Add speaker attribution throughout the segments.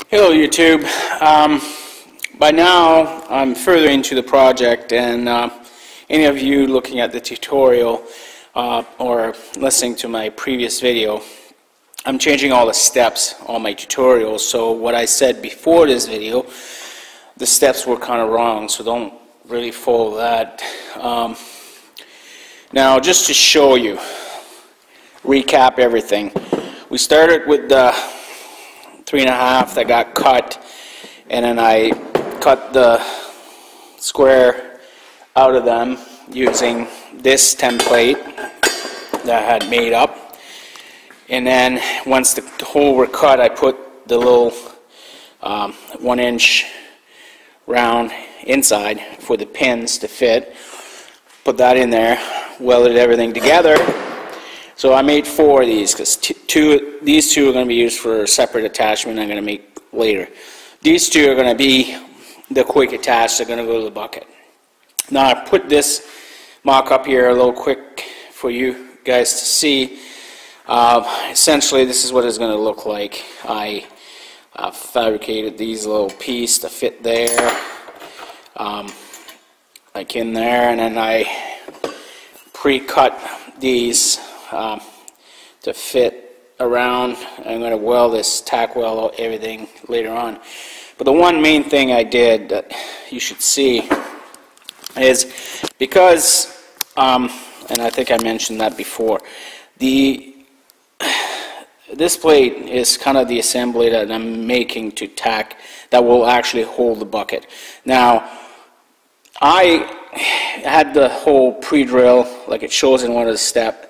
Speaker 1: Hello YouTube. By now I'm further into the project, and any of you looking at the tutorial or listening to my previous video, I'm changing all the steps on my tutorial. So what I said before this video, the steps were kind of wrong, so don't really follow that. Now just to show you, recap everything. We started with the 3.5 that got cut, and then I cut the square out of them using this template that I had made up. And then once the hole were cut, I put the little 1-inch round inside for the pins to fit. Put that in there, welded everything together. So I made 4 of these because these two are going to be used for a separate attachment I'm going to make later. These two are going to be the quick attach. They're going to go to the bucket. Now I put this mock up here a little quick for you guys to see. Essentially this is what it's going to look like. I fabricated these little pieces to fit there, like in there, and then I pre-cut these to fit around. I'm going to weld this, tack weld everything later on. But the one main thing I did that you should see is because, and I think I mentioned that before, this plate is kind of the assembly that I'm making to tack that will actually hold the bucket. Now, I had the hole pre-drill like it shows in one of the steps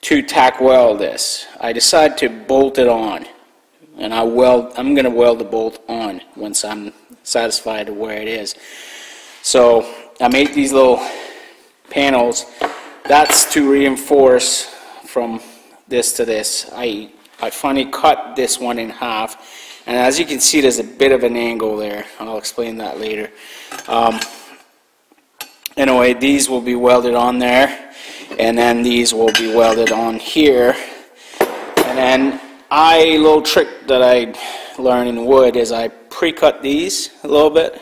Speaker 1: to tack weld this. I decided to bolt it on, and I'm going to weld the bolt on once I'm satisfied of where it is. So I made these little panels. That's to reinforce from this to this. I finally cut this one in half, and as you can see there's a bit of an angle there. I'll explain that later. Anyway, these will be welded on there, and then these will be welded on here. And then a little trick that I learned in wood is I pre-cut these a little bit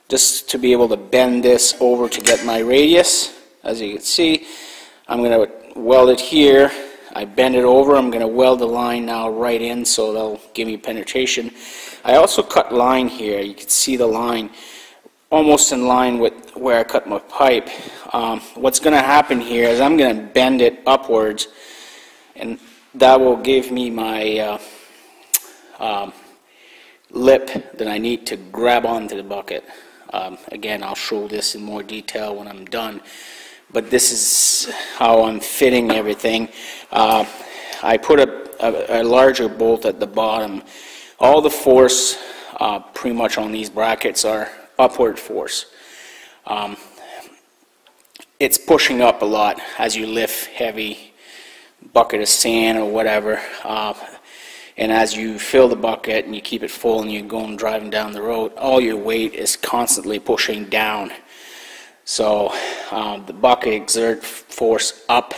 Speaker 1: just to be able to bend this over to get my radius. As you can see, I'm going to weld it here. I bend it over. I'm going to weld the line now right in, so that'll give me penetration. I also cut line here. You can see the line almost in line with where I cut my pipe. What's going to happen here is I'm going to bend it upwards, and that will give me my lip that I need to grab onto the bucket. Again, I'll show this in more detail when I'm done, but this is how I'm fitting everything. I put a larger bolt at the bottom. All the force pretty much on these brackets are upward force. It's pushing up a lot as you lift heavy bucket of sand or whatever, and as you fill the bucket and you keep it full and you're going driving down the road, all your weight is constantly pushing down. So the bucket exerts force up,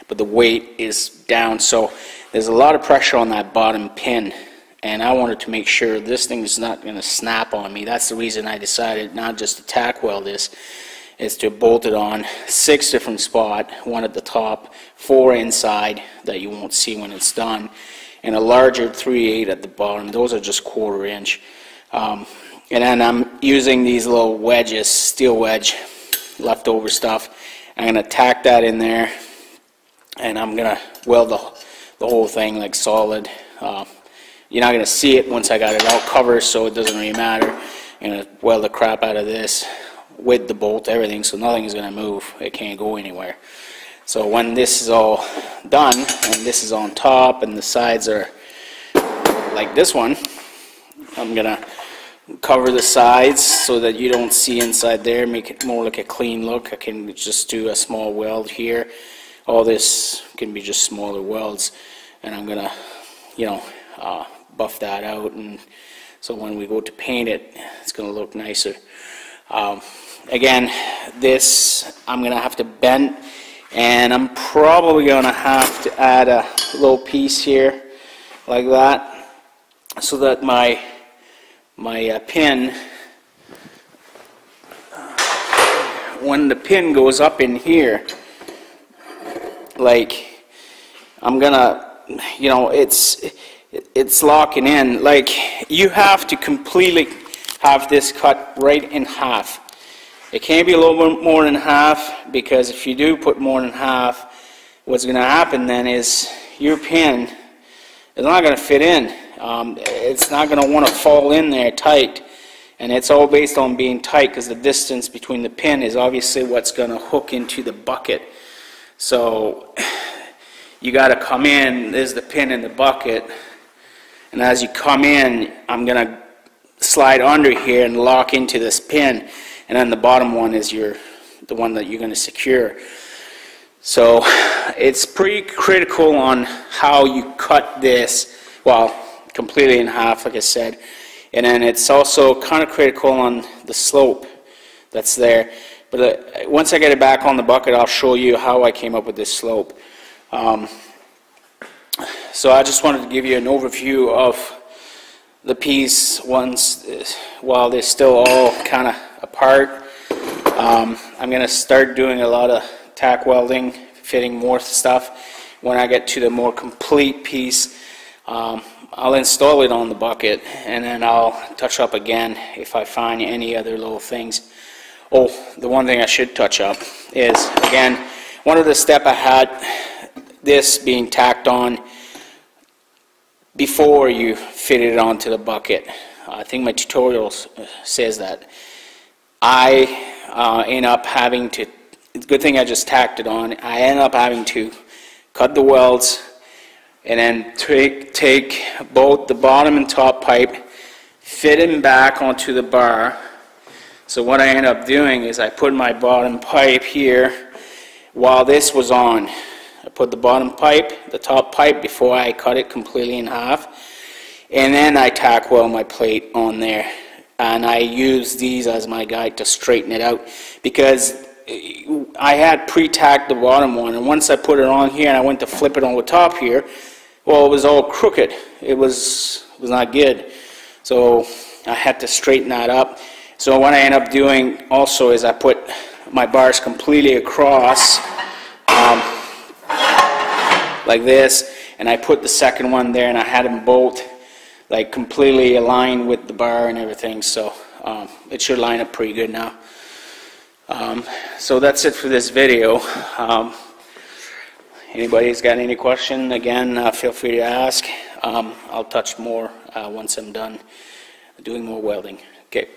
Speaker 1: but the weight is down, so there's a lot of pressure on that bottom pin. And I wanted to make sure this thing is not going to snap on me. That's the reason I decided not just to tack weld this, is to bolt it on 6 different spots, 1 at the top, 4 inside that you won't see when it's done, and a larger 3/8 at the bottom. Those are just 1/4 inch. And then I'm using these little wedges, steel wedge, leftover stuff. I'm going to tack that in there, and I'm going to weld the whole thing like solid. You're not going to see it once I got it all covered, so it doesn't really matter. I'm going to weld the crap out of this with the bolt, everything, so nothing is going to move. It can't go anywhere. So when this is all done, and this is on top, and the sides are like this one, I'm going to cover the sides so that you don't see inside there, make it more like a clean look. I can just do a small weld here. All this can be just smaller welds, and I'm going to, you know, buff that out, and so when we go to paint it, it's going to look nicer. Again, this I'm going to have to bend, and I'm probably going to have to add a little piece here like that, so that my my pin, when the pin goes up in here, like I'm gonna, you know, it's locking in. Like, you have to completely have this cut right in half. It can't be a little bit more than half, because if you do put more than half, what's going to happen then is your pin is not going to fit in. It's not going to want to fall in there tight, and it's all based on being tight, because the distance between the pin is obviously what's going to hook into the bucket. So you got to come in. There's the pin in the bucket, and as you come in, I'm going to slide under here and lock into this pin, and then the bottom one is the one that you're going to secure. So it's pretty critical on how you cut this, well, completely in half, like I said, and then it's also kind of critical on the slope that's there. But once I get it back on the bucket, I'll show you how I came up with this slope. So I just wanted to give you an overview of the piece while they're still all kind of apart. I'm going to start doing a lot of tack welding, fitting more stuff. When I get to the more complete piece, I'll install it on the bucket, and then I'll touch up again if I find any other little things. Oh, the one thing I should touch up is, again, one of the steps I had this being tacked on before you fit it onto the bucket. I think my tutorial says that. I end up having to, it's a good thing I just tacked it on, I end up having to cut the welds and then take both the bottom and top pipe, fit them back onto the bar. So what I end up doing is I put my bottom pipe here while this was on. I put the bottom pipe, the top pipe, before I cut it completely in half, and then I tack weld my plate on there, and I use these as my guide to straighten it out, because I had pre-tacked the bottom one, and once I put it on here and I went to flip it on the top here, well, it was all crooked. It was not good, so I had to straighten that up. So what I end up doing also is I put my bars completely across like this, and I put the second one there, and I had them both like completely aligned with the bar and everything, so it should line up pretty good now. So that's it for this video. Anybody's got any question, again, feel free to ask. I'll touch more once I'm done doing more welding. Okay.